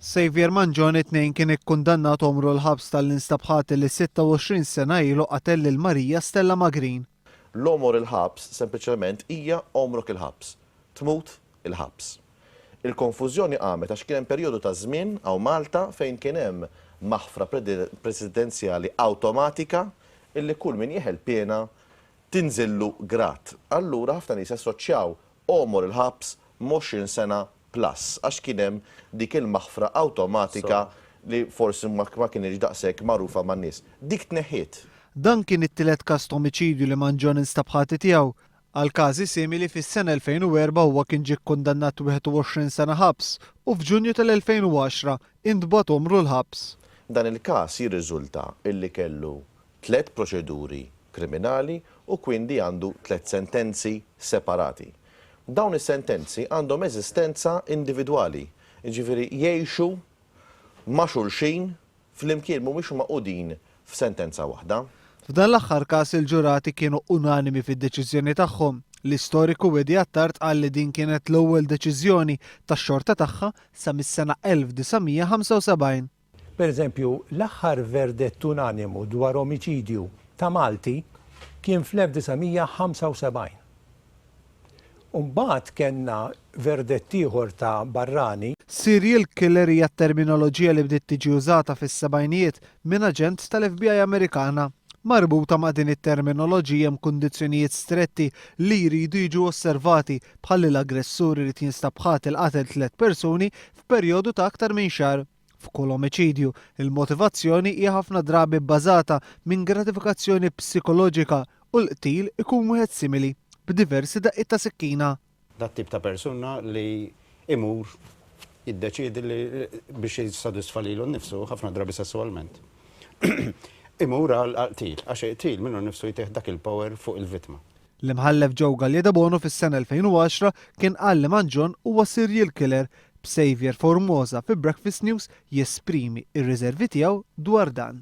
Xavier Manjon it-tnejn kien ikkundannat omru l-ħabs tal-instabħat li 26 sena ilu qatel lil Marija Stella Magrin. L-omor il-ħabs sempliċement hija omrok il-ħabs. Tmut il-ħabs. Il-konfużjoni qamet għax kien hemm perjodu ta' żmien għaw Malta fejn kien hemm maħfra presidenzjali awtomatika illi kull min jieħel pena tinżillu grat. Allura ħafna nies assoċjaw omor il-ħabs 20 sena plus għax kien hemm dik il-maħfra awtomatika li forsi ma kienx daqshekk magħrufa man-nies. Dik tneħħiet. Dan kien it-tielet każ ta' omiċidju li Manjon instabħati tiegħu. Għal każi simili fis-sena 2004 huwa kien ġie kkundannat 21 sena ħabs u f'Ġunju tal-2010 intbagħat omru l-ħabs. Dan il-każ jirriżulta illi kellu 3 proċeduri kriminali u kwindi għandu 3 sentenzi separati. Dawn is-sentenzi għandhom eżistenza individwali, jiġifieri jgħixu ma' xulxin flimkien mhumiex maqudin f'sentenza waħda. F'dan l-aħħar każ il-ġurati kienu unanimi fid-deċiżjoni tagħhom. L-istoriku Wedi Attard qal li din kienet l-ewwel deċiżjoni tax-xorta tagħha sa mis-sena 1975. Pereżempju, l-aħħar verdett unanimu dwar omiċidju ta' Malti kien fl-1975. Mbagħad kellna verdett ieħor ta' Barrani. Serial killer hija terminoloġija li bdiet tiġi użata fis-sebgħinijiet minn aġent tal-FBI Amerikana. Marbuta ma' din it-terminoloġija hemm kundizzjonijiet stretti li jridu jiġu osservati bħalli l-aggressur irid jinstabħat il-qatel 3 persuni f'perjodu ta' aktar minn xahar. F'kull omiċidju, il-motivazzjoni hija ħafna drabi bbażata minn gratifikazzjoni psikoloġika u l-qtil ikun wieħed simili b'diversi daqqiet ta' sikkina. Dat tip ta' persuna li imur jiddeċiedi li biex jissodisfa lilu nnifsu ħafna drabi sessualment. Imur għal-qtil, għax qtil minnu nnifsu jtieħ dak il-power fuq il-vittma. L-imħallef Joe Galliedabonu fis-sena 2010 kien qal li Manjon huwa serial killer b'Xavier Formosa fi Breakfast News jesprimi ir-riservi tiegħu dwar dan.